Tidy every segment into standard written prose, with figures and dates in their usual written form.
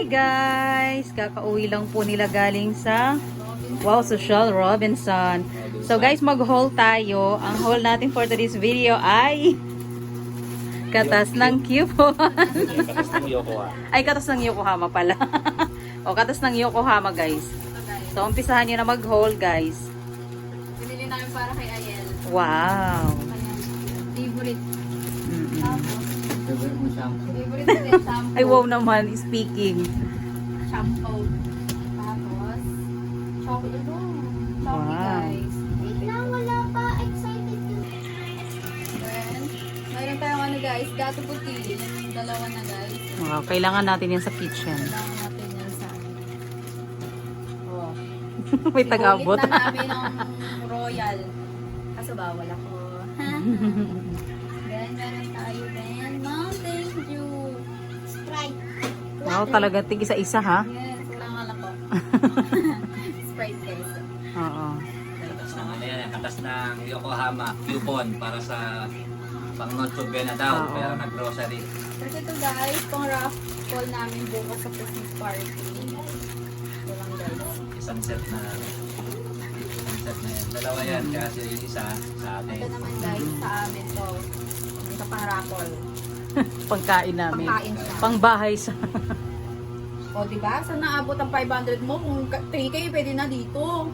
guys! Kakauwi lang po nila galing sa Social Robinson. So guys, mag-haul tayo. Ang haul natin for today's video ay katas ng coupon. Katas ng Yokohama. Ay, katas ng Yokohama pala. O, katas ng Yokohama guys. So, umpisahan nyo na mag-haul guys. Binili namin para kay Ayel. Wow! Favorite. Mm-mm. Favorite din shampoo. Ay, wow naman, speaking. Shampoo. Tapos, chocolate. Wow. Guys. Wait lang, wala pa. Excited yun. Then, mayroon tayong ano guys, gato puti. Yung dalawa na guys. Wow, kailangan natin yan sa kitchen. Kailangan natin yan sa oh. May taga-abot. Inulit na namin ang royal. Kaso bawal ako. Then, meron tayo din. Mountain Dew. Sprite. Wow, talaga tig isa-isa ha? Yes, wala ako. Sprite guys. Oo. Katas ng ano yan, katas ng Yokohama coupon para sa pang Noche Buena daw, Oo. pero nag-grocery. Kasi ito guys, pang raffle namin bukas sa Christmas party. Ito lang guys. Isang set na yan. Dalawa yan, kasi yung isa sa Ito atin. naman guys, sa amin to. Ito pang raffle. Pangkain namin. Pangkain siya. Pangbahay sa... O diba? Saan naabot ang 500 mo? Kung 3K, pwede na dito.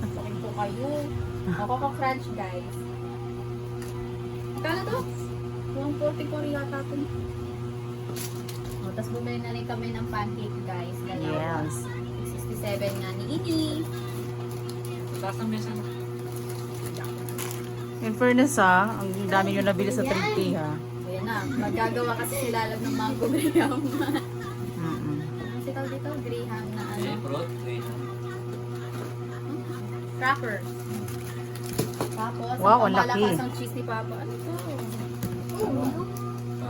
Sakin po kayo. O, Coco Crunch guys. Kano to? 140 ko rin yata ito. O, tapos bumili na rin kami ng pancake guys. Dalawa. Yes. 67 nga ni Ini. Taas ng mesa. In fairness ha, ang dami nyo nabili sa 3K ha. Ayan na. Magagawa kasi sila alam ng mango graham. Mm-mm. Ano si tawag dito? Graham na ano? Fruit, Cracker. Tapos, Wow, ang ang laki. malakas ang cheese ni Papa. Ano to?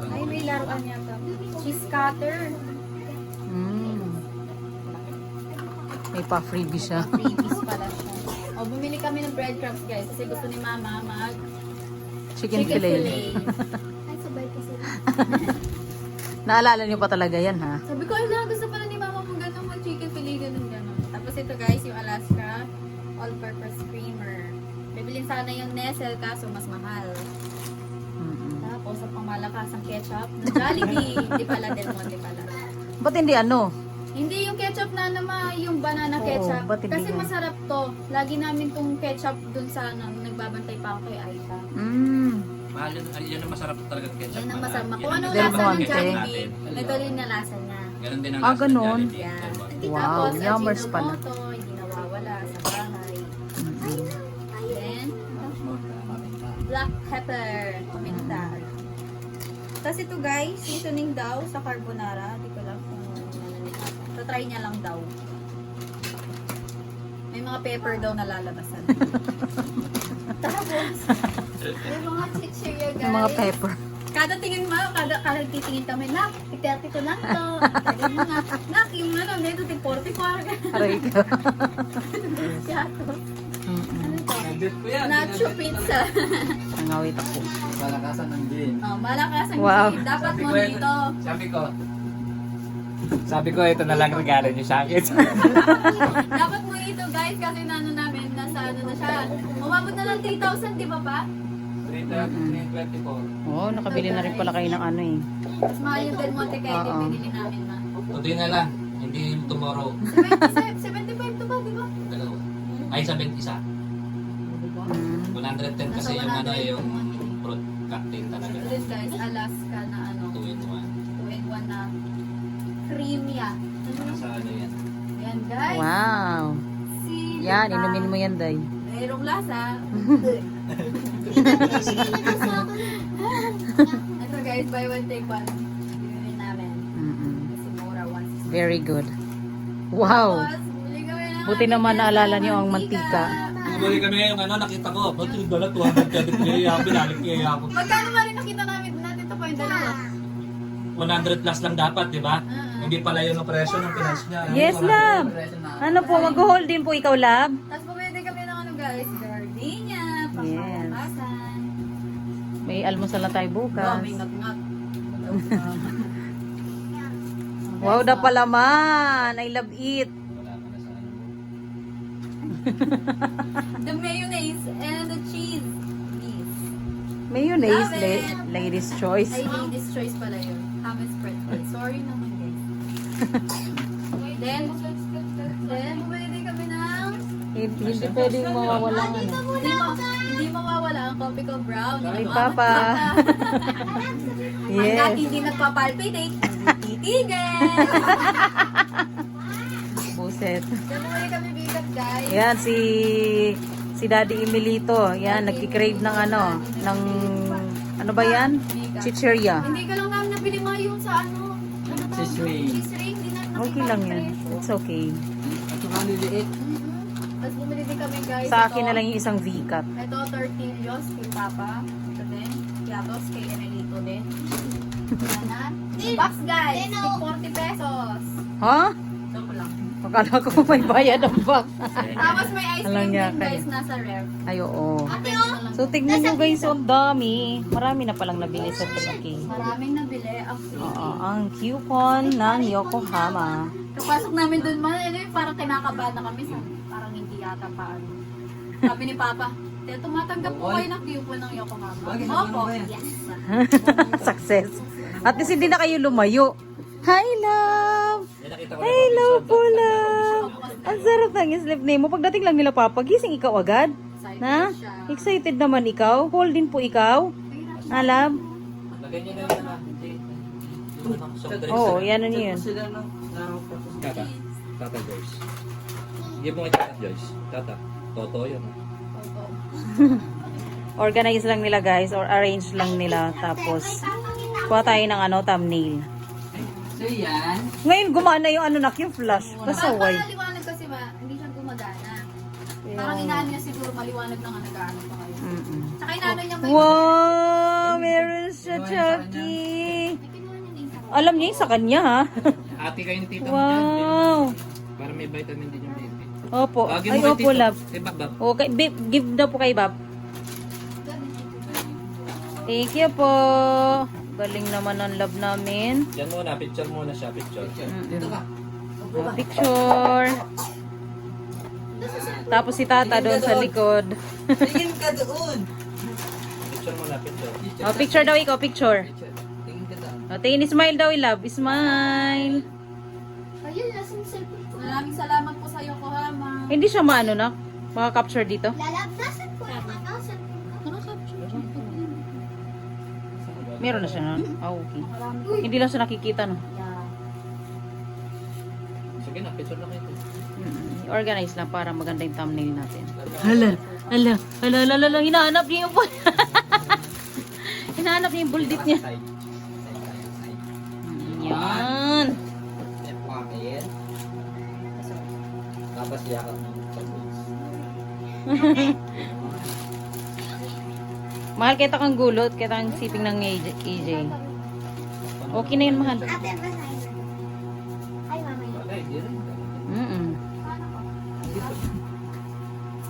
Ay, may laruan yata. Cheese cutter. Mm. May pa-freebie siya. Freebies pala siya. O, bumili kami ng breadcrumbs guys kasi gusto ni Mama mag Chicken fillet. Ay, sabay kasi. Naalala nyo pa talaga yan ha? Sabi ko, ala, gusto pala ni Mama mag ganun, mag chicken fillet, ganun, ganun. Tapos ito guys, yung Alaska all-purpose creamer. Bibilin sana yung Nestle kaso mas mahal. Mm-mm. Tapos, ang pamalakas ang ketchup ng Jollibee. Hindi pala, Del Monte pala. Ba't hindi ano? Hindi yung ketchup na naman, yung banana Oo, ketchup. ba't hindi Kasi nga? masarap to. Lagi namin tong ketchup dun sa ano, nagbabantay pa ako kay Aita. Mm. Mahal yun, yan ang masarap talaga ketchup. Yan ang mahal. masama. Yan Kung ang ano Del lasa ng Monte. Jollibee, ito din na lasa niya. Ganun din ang Ah, lasa ng ganun? Jollibee. Yan. Del Monte. Wow, Tapos, yummers pala. Ajinomoto, hindi nawawala sa bahay. Mm-mm. Then, black pepper, paminta. Tapos ito guys, seasoning daw sa carbonara. Di ko lang kung ano ni Papa. Try niya lang daw. May mga pepper daw na lalabasan. Tapos, may mga chichirya guys. Yung mga pepper. Kada tingin mo, kada titingin kami, nak, 30 ko lang to. Sabi mo nga, nak, yung ano, dito, 44. Aray ka. Siya to. Mm-mm. Ano to? Nandit ko yan. Nacho pizza. Nangawit ako. Palakasan ng din. Oh, malakas ang Wow. game. Dapat mo dito. Sabi ko, ito na lang regalo niyo sa akin. Dapat mo ito guys kasi nano namin, nasa ano na siya. Umabot na lang 3,000, di ba pa? 324. Oo, nakabili na rin pala kayo ng ano eh. Mas mahal yung Del Monte kaya Oo. binili namin na. Today na lang. Hindi tomorrow. 75 to ba, di ba? Dalawa. Ay, 71. Mm. 110 kasi yung ano, yung fruit cocktail talaga. Ito din guys, Alaska na ano, 2 in 1. 2-in-1 na creamya. Sa ano yan. Ayan guys. Wow. Sili Yan, pa. inumin mo yan, Day. Merong lasa. Ito guys, buy one take one. Binili namin. Mm-mm. Kasi mura, 160. Very good. Wow. Tapos, bumili kami ng Buti naman ano, naalala niyo ang mantika. Bumalik kami ngayon, ano, nakita ko. Ba't yung dala 233? Ako, binalik niya ako. Magkano ba rin nakita namin natin ito po yung dalawa? 100 plus lang dapat, di ba? Hindi pala yun ang presyo ng pinas niya. Yes, love. Ano po, mag-hold din po ikaw, love? Tapos bumili kami ng ano guys, gardenia, pangmalakasan. May almusal na tayo bukas. Daming ngat-ngat. Wow, da palaman. I love it. Wala ka na sa ano mo. The mayonnaise and the cheese. Yes. Mayonnaise, Love it. ladies choice. Ay, lady's choice pala yun. Ham and spread. Sorry naman, guys. then, bumili din kami ng Hindi pwedeng mawawala ano. hindi mawawala ang coffee ko brown. Ay, Ang Papa. Hanggat Yes. hindi nagpapalpitate, titigil. Buset. Then, bumili kami bigat, guys. Yan, si Daddy Emilito. Yan, nagkikrave ng ano, ng, ano ba yan? Chicheria. Hindi ka lang namin nabili nga yung sa ano. Cheese ring. Cheese ring. Hindi namin Okay lang yan. It's okay. Tapos bumili din kami, guys. Sa akin na lang yung isang V-cut. Ito, tortillos kay Papa. Ito din. Piatos kay Emilito din. Yan. Box, guys. Tig 40 pesos. Ha? Joke lang. Akala ko may bayad ang box. Tapos may ice Alam cream niya, din, guys, nasa ref. Ay, oo. Ate, oh. So, tignan nyo guys, ang dami. Marami na palang nabili sa Turkey. Maraming nabili. Actually. Oo, ang coupon ng Yokohama. Kapasok namin dun man, ano yung parang kinakabahan na kami sa parang hindi yata pa ano. Sabi ni Papa, "Te, tumatanggap po kayo ng coupon ng Yokohama." Opo, yes. Success. At least hindi na kayo lumayo. Hi, love! Yan, nakita ko na Hello yung po, episode. love! Ang sarap ng sleep name mo. Pagdating lang nila papagising, ikaw agad. Excited Na? siya. Excited naman ikaw. Hold din po ikaw. Ah, love? Lagay niyo na yun na. Hindi. Soft drinks Oo, na. yan na yun. Tata. Tata Joyce. Give mo kay Tata Joyce. Tata. Toto yun. Opo. Organize lang nila guys or arrange lang nila. Tapos, kuha tayo ng ano, thumbnail. So yan. Ngayon gumana yung ano nak, yung flash. Pasaway. Parang maliwanag kasi hindi siya gumagana. Parang inaano niya siguro maliwanag lang ang nag-ano pa kayo. Mm-mm. Tsaka inaano niya may... Wow! Meron siya, Chucky! May kinuha niya na isa. Alam niya yung sa kanya, ha? Ate kayo ni tita mo dyan. Wow! Para may vitamin din yung baby. Opo. Bagay Ay, mo kay opo, tita. love. Kay Bab. Okay, babe, give daw po kay Bob. Thank you po. Galing naman ang love namin. Yan muna. Picture muna siya. Picture. Dito ka. Picture. Tapos si Tata doon sa likod. Tingin ka doon. Picture muna. Picture. Oh, picture daw ikaw, picture. Tingin ka doon. Oh, tingin, smile daw, love. Smile. Ayun, nasa yung cellphone ko. Maraming salamat po sa Yokohama. Hindi siya maano na. Maka-capture dito. Lalabnasan ko yung ano, cellphone ko. Meron na siya na. Ah, okay. Hindi lang siya nakikita, no? Sige na. Picture na kayo. Organize lang para maganda yung thumbnail natin. Hala. Hinahanap niya yung hinahanap niya yung bulldit niya. Side. Yan. Pakain. Tapos yakap ng chocolate. Mahal, kita kang gulot, kita kang siping ng AJ. Okay na yun, mahal. Ate, basahin. Ay, mama yun. Wala. Hindi rin. Mm-mm.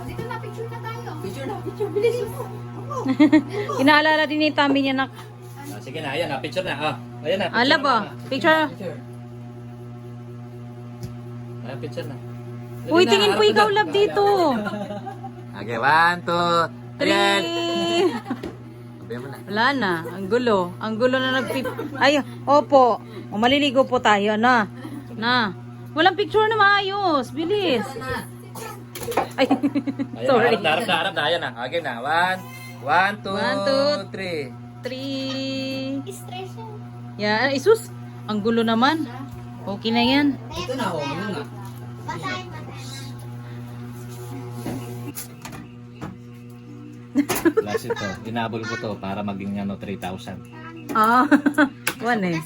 Dito na, picture na tayo. Picture na, picture. Bilis mo. Inaalala din yung tummy niya na. Sige na. Ayan na. Picture na. Ayan na. Ala ba? Picture. Picture. Ayan. Picture na. Uy, tingin po ikaw, love, dito. Okay. 1, 2, 3. Sabihin mo na. Wala na. Ang gulo. Ang gulo na nagpip... Ay, opo. O, maliligo po tayo, na. Na. Walang picture na maayos. Bilis. Ay, Ayan, sorry. Harap na. Ayan na. Okay na. 1, 2, 3. 3. Stress yan. Yan. Isus. Ang gulo naman. Okay na yan. Ito na, yun na. Basahin, basahin. Plus ito. Inabol ko to para maging 3,000. Ah, one eh.